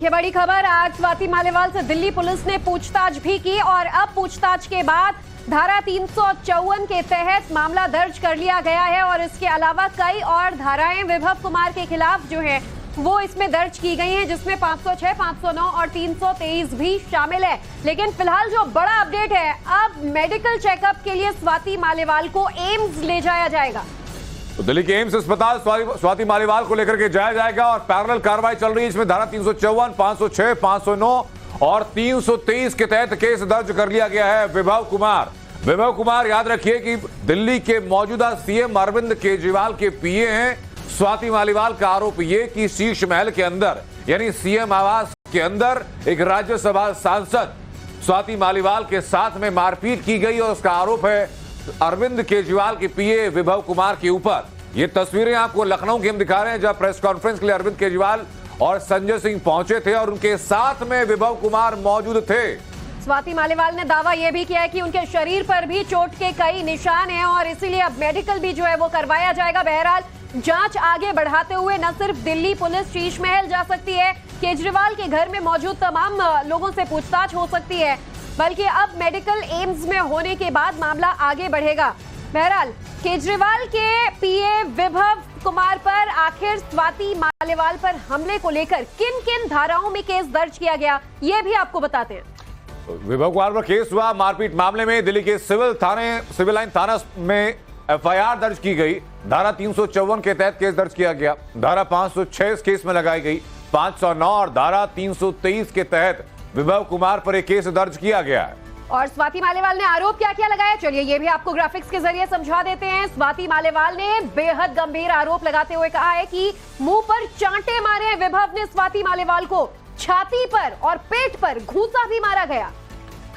ये बड़ी खबर, आज स्वाति मालीवाल से दिल्ली पुलिस ने पूछताछ भी की और अब पूछताछ के बाद धारा 354 के तहत मामला दर्ज कर लिया गया है और इसके अलावा कई और धाराएं विभव कुमार के खिलाफ जो है वो इसमें दर्ज की गई हैं, जिसमें 506, 509 और 323 भी शामिल है। लेकिन फिलहाल जो बड़ा अपडेट है, अब मेडिकल चेकअप के लिए स्वाति मालीवाल को एम्स ले जाया जाएगा। तो दिल्ली के एम्स अस्पताल स्वाति मालीवाल को लेकर के जाया जाएगा और पैरेलल कार्रवाई चल रही है। इसमें धारा 354, 506, 509 और 323 के तहत केस दर्ज कर लिया गया है। विभव कुमार याद रखिए कि दिल्ली के मौजूदा सीएम अरविंद केजरीवाल के पीए हैं। स्वाति मालीवाल का आरोप ये कि शीश महल के अंदर यानी सीएम आवास के अंदर एक राज्यसभा सांसद स्वाति मालीवाल के साथ में मारपीट की गई और उसका आरोप है अरविंद केजरीवाल के पीए विभव कुमार के ऊपर। ये तस्वीरें आपको लखनऊ की हम दिखा रहे हैं, जब प्रेस कॉन्फ्रेंस के लिए अरविंद केजरीवाल और संजय सिंह पहुंचे थे और उनके साथ में विभव कुमार मौजूद थे। स्वाति मालीवाल ने दावा यह भी किया है कि उनके शरीर पर भी चोट के कई निशान हैं और इसीलिए अब मेडिकल भी जो है वो करवाया जाएगा। बहरहाल जांच आगे बढ़ाते हुए न सिर्फ दिल्ली पुलिस शीश महल जा सकती है, केजरीवाल के घर में मौजूद तमाम लोगों से पूछताछ हो सकती है, बल्कि अब मेडिकल एम्स में होने के बाद मामला आगे बढ़ेगा। बहरहाल केजरीवाल के पीए विभव कुमार पर आखिर स्वाति मालीवाल पर हमले को लेकर किन किन धाराओं में केस दर्ज किया गया, ये भी आपको बताते हैं। विभव कुमार पर केस हुआ मारपीट मामले में दिल्ली के सिविल लाइन थाना में एफआईआर दर्ज की गई। धारा 354 के तहत केस दर्ज किया गया। धारा 506 इस केस में लगाई गई। 509 और धारा 323 के तहत विभव कुमार पर एक केस दर्ज किया गया है। और स्वाति मालीवाल ने आरोप क्या क्या लगाया, चलिए ये भी आपको ग्राफिक्स के जरिए समझा देते हैं। स्वाति मालीवाल ने बेहद गंभीर आरोप लगाते हुए कहा है कि मुंह पर चांटे मारे हैं विभव ने स्वाति मालीवाल को, छाती पर और पेट पर घूंसा भी मारा गया,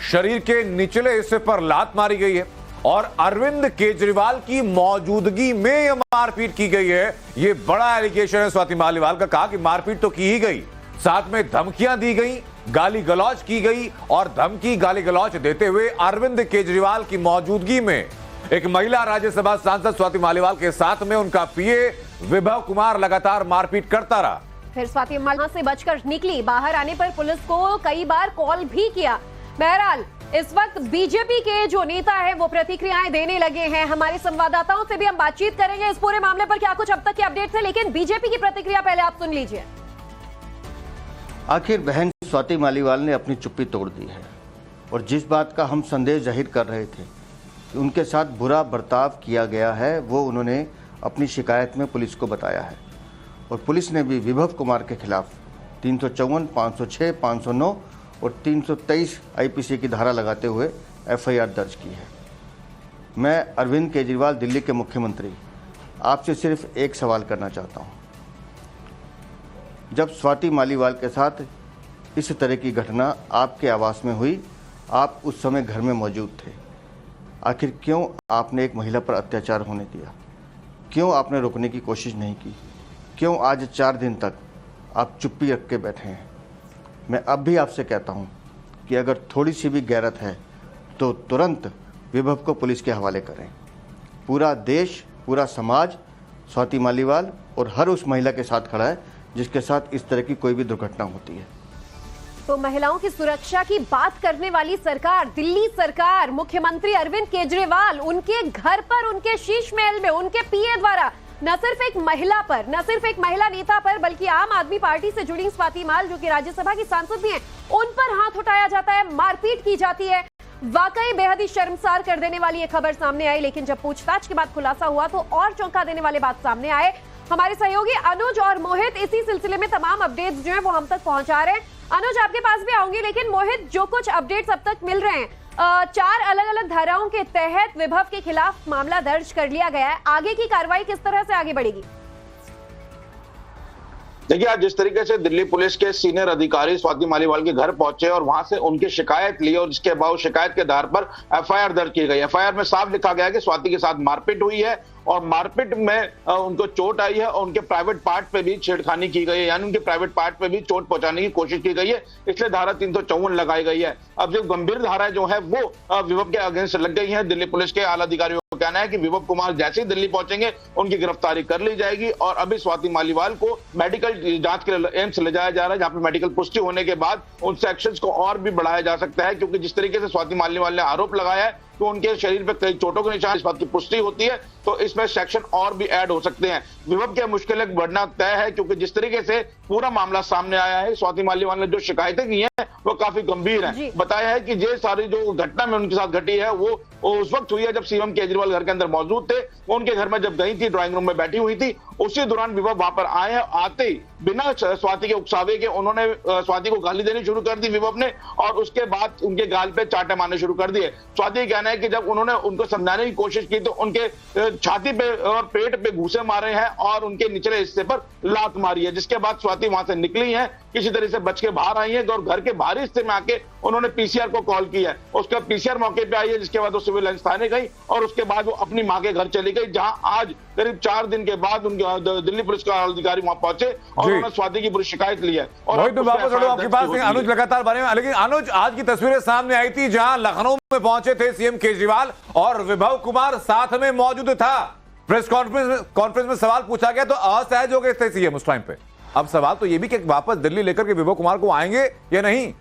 शरीर के निचले हिस्से पर लात मारी गई है और अरविंद केजरीवाल की मौजूदगी में यह मारपीट की गई है। यह बड़ा एलिगेशन है स्वाति मालीवाल का। कहा कि मारपीट तो की ही गई, साथ में धमकियां दी गई, गाली गलौज की गई और धमकी गाली गलौज देते हुए अरविंद केजरीवाल की मौजूदगी में एक महिला राज्यसभा सांसद स्वाति मालीवाल के साथ में उनका पीए विभव कुमार लगातार मारपीट करता रहा। फिर स्वाति मालीवाल से बचकर निकली, बाहर आने पर पुलिस को कई बार कॉल भी किया। बहरहाल इस वक्त बीजेपी के जो नेता है वो प्रतिक्रियाएं देने लगे हैं। हमारे संवाददाताओं से भी हम बातचीत करेंगे इस पूरे मामले पर, क्या कुछ अब तक के अपडेट थे, लेकिन बीजेपी की प्रतिक्रिया पहले आप सुन लीजिए। आखिर बहन स्वाति मालीवाल ने अपनी चुप्पी तोड़ दी है और जिस बात का हम संदेश जाहिर कर रहे थे कि उनके साथ बुरा बर्ताव किया गया है, वो उन्होंने अपनी शिकायत में पुलिस को बताया है और पुलिस ने भी विभव कुमार के खिलाफ 354, 506, 509 और 323 आईपीसी की धारा लगाते हुए एफआईआर दर्ज की है। मैं अरविंद केजरीवाल दिल्ली के मुख्यमंत्री आपसे सिर्फ एक सवाल करना चाहता हूँ। जब स्वाति मालीवाल के साथ इस तरह की घटना आपके आवास में हुई, आप उस समय घर में मौजूद थे, आखिर क्यों आपने एक महिला पर अत्याचार होने दिया? क्यों आपने रोकने की कोशिश नहीं की? क्यों आज 4 दिन तक आप चुप्पी रख के बैठे हैं? मैं अब भी आपसे कहता हूं कि अगर थोड़ी सी भी गैरत है तो तुरंत विभव को पुलिस के हवाले करें। पूरा देश, पूरा समाज स्वाति मालीवाल और हर उस महिला के साथ खड़ा है जिसके साथ इस तरह की कोई भी दुर्घटना होती है। तो महिलाओं की सुरक्षा की बात करने वाली सरकार, दिल्ली सरकार, मुख्यमंत्री अरविंद केजरीवाल, उनके घर पर, उनके शीश महल में उनके पीए द्वारा न सिर्फ एक महिला पर, न सिर्फ एक महिला नेता पर, बल्कि आम आदमी पार्टी से जुड़ी स्वाति माल जो कि राज्यसभा की सांसद भी हैं, उन पर हाथ उठाया जाता है, मारपीट की जाती है। वाकई बेहद ही शर्मसार कर देने वाली ये खबर सामने आई, लेकिन जब पूछताछ के बाद खुलासा हुआ तो और चौंका देने वाले बात सामने आए। हमारे सहयोगी अनुज और मोहित इसी सिलसिले में तमाम अपडेट्स जो है वो हम तक पहुंचा रहे हैं। अनुज, आपके पास भी आऊंगी, लेकिन मोहित, जो कुछ अपडेट्स अब तक मिल रहे हैं, 4 अलग अलग धाराओं के तहत विभव के खिलाफ मामला दर्ज कर लिया गया है। आगे की कार्रवाई किस तरह से आगे बढ़ेगी? देखिए, आज जिस तरीके से दिल्ली पुलिस के सीनियर अधिकारी स्वाति मालीवाल के घर पहुंचे और वहां से उनकी शिकायत ली और इसके बाद शिकायत के आधार पर एफआईआर दर्ज की गई। एफआईआर में साफ लिखा गया है कि स्वाति के साथ मारपीट हुई है और मारपीट में उनको चोट आई है और उनके प्राइवेट पार्ट पे भी छेड़खानी की गई है, यानी उनके प्राइवेट पार्ट पे भी चोट पहुंचाने की कोशिश की गई है, इसलिए धारा 354 लगाई गई है। अब जो गंभीर धारा जो है वो विभव के अगेंस्ट लग गई है दिल्ली पुलिस के आला अधिकारियों कहना है कि विभव कुमार जैसे ही दिल्ली पहुंचेंगे उनकी गिरफ्तारी कर ली जाएगी और अभी स्वाति मालीवाल को मेडिकल जांच के लिए एम्स ले जाया जा रहा है, जहां पे मेडिकल पुष्टि होने के बाद उन सेक्शंस को और भी बढ़ाया जा सकता है, क्योंकि जिस तरीके से स्वाति मालीवाल ने आरोप लगाया है तो उनके शरीर पे कई चोटों के निशान, इस बात की पुष्टि होती है तो इसमें सेक्शन और भी ऐड हो सकते हैं। विभव के मुश्किलें बढ़ना तय है, क्योंकि जिस तरीके से पूरा मामला सामने आया है, स्वाति मालीवाल ने जो शिकायतें की हैं वो काफी गंभीर हैं। बताया है कि ये सारी जो घटना में उनके साथ घटी है वो उस वक्त हुई है जब सीएम केजरीवाल घर के अंदर मौजूद थे। वो उनके घर में जब गई थी, ड्राइंग रूम में बैठी हुई थी, उसी दौरान विभव वहां पर आए हैं। आते ही बिना स्वाति के उकसावे के उन्होंने स्वाति को गाली देनी शुरू कर दी विभव ने, और उसके बाद उनके गाल पे चाटे मारने शुरू कर दिए। स्वाति कहना है कि जब उन्होंने उनको समझाने की कोशिश की तो उनके छाती पे और पेट पे घूंसे मारे हैं और उनके निचले हिस्से पर लात मारी है, जिसके बाद स्वाति वहां से निकली है, किसी तरह से बच के बाहर आई है और घर के बाहरी हिस्से में आके उन्होंने पीसीआर को कॉल किया है। उसका पीसीआर मौके पे आई है, जिसके बाद वो सिविल लाइंस थाने गई और उसके बाद वो अपनी मां के घर चली गई, जहां आज करीब 4 दिन के बाद उनके दिल्ली पुलिस का अधिकारी वहां पहुंचे और उन्होंने स्वाति की पूरी शिकायत ली है। और तो वापस आपके पास अनुज लगातार बने हैं, लेकिन अनुज आज की तस्वीरें सामने आई थी जहां लखनऊ में पहुंचे थे सीएम केजरीवाल और विभव कुमार साथ में मौजूद था। प्रेस कॉन्फ्रेंस में सवाल पूछा गया तो असहज हो गए थे सीएम उस टाइम पे। अब सवाल तो यह भी कि वापस दिल्ली लेकर के विभव कुमार को आएंगे या नहीं।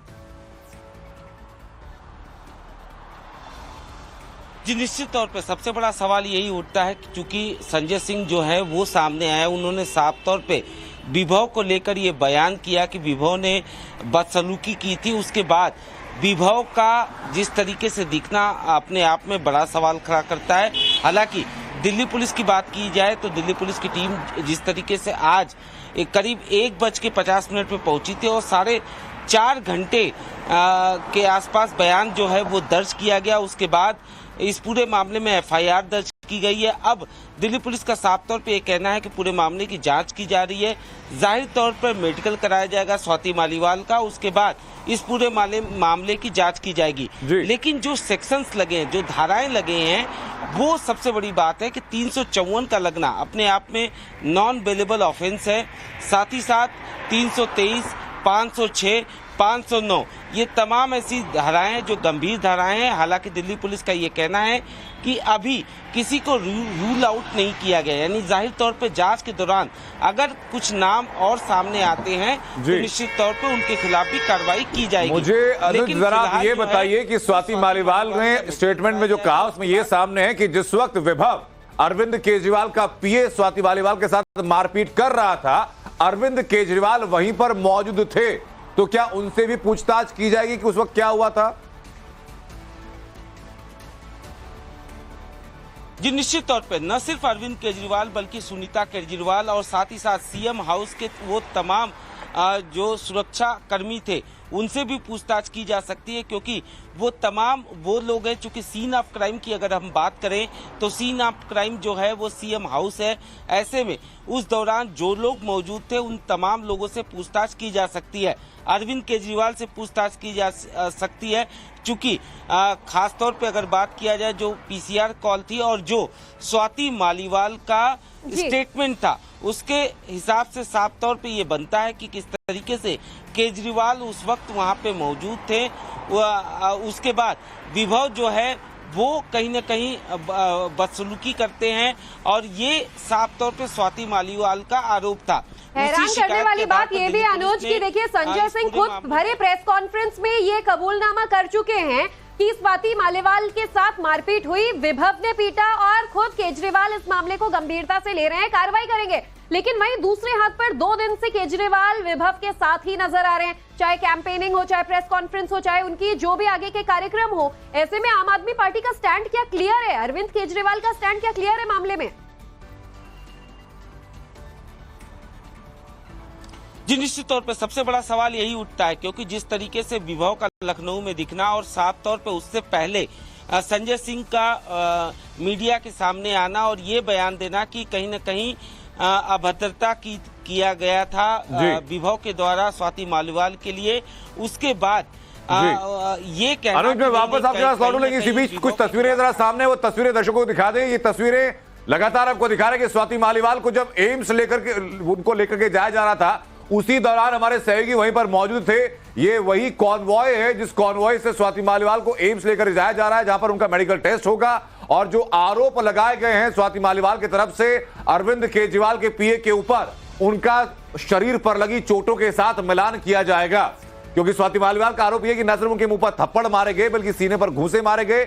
जी निश्चित तौर पे सबसे बड़ा सवाल यही उठता है कि चूंकि संजय सिंह जो है वो सामने आया, उन्होंने साफ तौर पे विभव को लेकर ये बयान किया कि विभव ने बदसलूकी की थी। उसके बाद विभव का जिस तरीके से दिखना अपने आप में बड़ा सवाल खड़ा करता है। हालांकि दिल्ली पुलिस की बात की जाए तो दिल्ली पुलिस की टीम जिस तरीके से आज करीब 1:50 पे पहुंची थी और 4.5 घंटे के आसपास बयान जो है वो दर्ज किया गया। उसके बाद इस पूरे मामले में एफआईआर दर्ज की गई है। अब दिल्ली पुलिस का साफ तौर पे ये कहना है कि पूरे मामले की जांच की जा रही है। जाहिर तौर पर मेडिकल कराया जाएगा स्वाति मालीवाल का, उसके बाद इस पूरे मामले की जांच की जाएगी। लेकिन जो सेक्शंस लगे हैं, जो धाराएं लगे हैं, वो सबसे बड़ी बात है कि 354 का लगना अपने आप में नॉन बेलेबल ऑफेंस है। साथ ही साथ 323, 506, 509 ये तमाम ऐसी धाराएं हैं जो गंभीर धाराएं हैं। हालांकि दिल्ली पुलिस का ये कहना है कि अभी किसी को रूल आउट नहीं किया गया, यानी जाहिर तौर पे जांच के दौरान अगर कुछ नाम और सामने आते हैं तो निश्चित तौर पे उनके खिलाफ भी कार्रवाई की जाएगी। मुझे अनुज जरा ये बताइए कि स्वाति मालीवाल ने स्टेटमेंट में जो कहा उसमें ये सामने है कि जिस वक्त विभव अरविंद केजरीवाल का पीए स्वाति मालीवाल के साथ मारपीट कर रहा था, अरविंद केजरीवाल वहीं पर मौजूद थे, तो क्या उनसे भी पूछताछ की जाएगी कि उस वक्त क्या हुआ था? जी निश्चित तौर पे न सिर्फ अरविंद केजरीवाल बल्कि सुनीता केजरीवाल और साथ ही साथ सीएम हाउस के वो तमाम जो सुरक्षा कर्मी थे उनसे भी पूछताछ की जा सकती है, क्योंकि वो तमाम वो लोग हैं। चूंकि सीन ऑफ क्राइम की अगर हम बात करें तो सीन ऑफ क्राइम जो है वो सीएम हाउस है। ऐसे में उस दौरान जो लोग मौजूद थे उन तमाम लोगों से पूछताछ की जा सकती है। अरविंद केजरीवाल से पूछताछ की जा सकती है, चूंकि खास तौर पे अगर बात किया जाए जो पीसीआर कॉल थी और जो स्वाति मालीवाल का स्टेटमेंट था उसके हिसाब से साफ तौर पे ये बनता है कि किस तरीके से केजरीवाल उस वक्त वहां पे मौजूद थे। उसके बाद विभव जो है वो कहीं न कहीं बदसलूकी करते हैं और ये साफ तौर पे स्वाति मालीवाल का आरोप था। हैरान करने वाली बात ये भी अनुज की देखिए, संजय सिंह खुद भरे प्रेस कॉन्फ्रेंस में ये कबूलनामा कर चुके हैं कि स्वाति मालीवाल के साथ मारपीट हुई, विभव ने पीटा और खुद केजरीवाल इस मामले को गंभीरता से ले रहे हैं, कार्रवाई करेंगे। लेकिन वहीं दूसरे हाथ पर 2 दिन से केजरीवाल विभव के साथ ही नजर आ रहे हैं, चाहे कैंपेनिंग हो, चाहे प्रेस कॉन्फ्रेंस हो, चाहे उनकी जो भी आगे के कार्यक्रम हो। ऐसे में आम आदमी पार्टी का स्टैंड क्या क्लियर है? अरविंद केजरीवाल का स्टैंड क्या क्लियर है मामले में? जी निश्चित तौर पे सबसे बड़ा सवाल यही उठता है, क्योंकि जिस तरीके से विभव का लखनऊ में दिखना और साफ तौर पे उससे पहले संजय सिंह का मीडिया के सामने आना और ये बयान देना कि कहीं न कहीं अभद्रता किया गया था विभव के द्वारा स्वाति मालीवाल के लिए। उसके बाद ये कहना अनुज में वापस आपके पास लौटूं, लेकिन इसी बीच कुछ तस्वीरें जरा सामने, वो तस्वीरें दर्शकों को दिखा दें। ये तस्वीरें लगातार आपको दिखा रहे हैं कि स्वाति मालीवाल को जब एम्स उनको लेकर के जाया जा रहा था, उसी दौरान हमारे सहयोगी वहीं पर मौजूद थे। ये वही कॉन्वॉय है जिस कॉन्वॉय से स्वाति मालीवाल को एम्स लेकर जाया जा रहा है, जहां पर उनका मेडिकल टेस्ट होगा और जो आरोप लगाए गए हैं स्वाति मालीवाल की तरफ से अरविंद केजरीवाल के पीए के ऊपर, उनका शरीर पर लगी चोटों के साथ मिलान किया जाएगा। क्योंकि स्वाति मालीवाल का आरोप यह कि न सिर्फ उनके मुंह पर थप्पड़ मारे गए बल्कि सीने पर घूंसे मारे गए,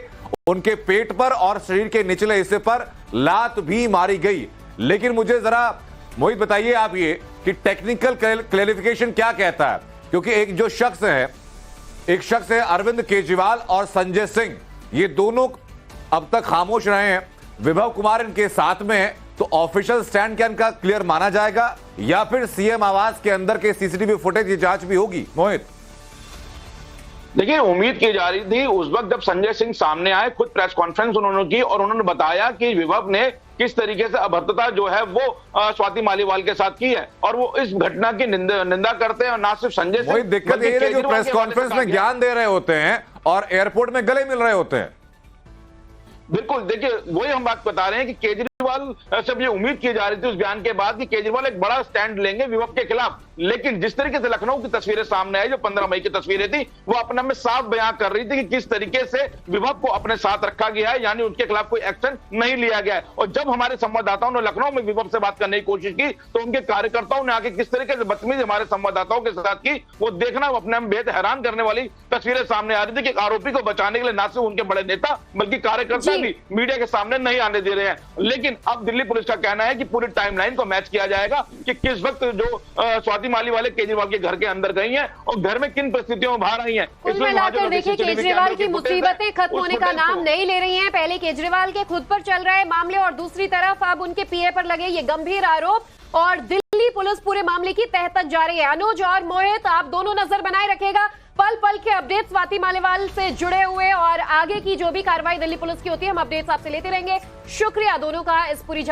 उनके पेट पर और शरीर के निचले हिस्से पर लात भी मारी गई। लेकिन मुझे जरा मोहित बताइए आप ये कि टेक्निकल क्लैरिफिकेशन क्या कहता है, क्योंकि एक शख्स है अरविंद केजरीवाल और संजय सिंह, ये दोनों अब तक खामोश रहे हैं, विभव कुमार इनके साथ में है, तो ऑफिशियल स्टैंड क्या इनका क्लियर माना जाएगा या फिर सीएम आवास के अंदर के सीसीटीवी फुटेज की जांच भी होगी? मोहित, देखिए, उम्मीद की जा रही थी उस वक्त जब संजय सिंह सामने आए, खुद प्रेस कॉन्फ्रेंस उन्होंने की और उन्होंने बताया कि विभव ने किस तरीके से अभद्रता जो है वो स्वाति मालीवाल के साथ की है और वो इस घटना की निंदा करते हैं। और ना सिर्फ संजय सिंह, दिक्कत ये है कि प्रेस कॉन्फ्रेंस में ज्ञान दे रहे होते हैं और एयरपोर्ट में गले मिल रहे होते हैं। बिल्कुल, देखिए वही हम बात बता रहे हैं कि केजरीवाल से ये उम्मीद की जा रही थी उस बयान के बाद कि केजरीवाल एक बड़ा स्टैंड लेंगे विभव के खिलाफ, लेकिन जिस तरीके से लखनऊ की तस्वीरें सामने आई, जो 15 मई की तस्वीरें थी, वो अपने में साफ बयान कर रही थी कि किस तरीके से विभव को अपने साथ रखा गया है, यानी उनके खिलाफ कोई एक्शन नहीं लिया गया है। और जब हमारे संवाददाताओं ने लखनऊ में विभव से बात करने की कोशिश की तो उनके कार्यकर्ताओं ने आके किस तरीके से बदतमीजी हमारे संवाददाताओं के साथ की, वो देखना अपने में बेहद हैरान करने वाली तस्वीरें सामने आ रही थी कि आरोपी को बचाने के लिए ना सिर्फ उनके बड़े नेता बल्कि कार्यकर्ता भी मीडिया के सामने नहीं आने दे रहे हैं। लेकिन अब दिल्ली पुलिस का कहना है कि पूरी टाइमलाइन को मैच किया जाएगा कि किस वक्त जो स्वाति मालीवाल केजरीवाल के घर के अंदर गई हैं और घर में किन परिस्थितियों में बाहर आई हैं। कुल मिलाकर देखिए, केजरीवाल की मुसीबतें खत्म होने का नाम नहीं ले रही हैं। पहले केजरीवाल के खुद पर चल रहे मामले और दूसरी तरफ अब उनके पीए पर लगे ये गंभीर आरोप और दिल्ली पुलिस पूरे मामले की तह तक जा रही है। अनुज और मोहित, आप दोनों नजर बनाए रखेगा, पल पल के अपडेट स्वाति मालीवाल से जुड़े हुए और आगे की जो भी कार्रवाई दिल्ली पुलिस की होती है हम अपडेट्स आपसे लेते रहेंगे। शुक्रिया दोनों का इस पूरी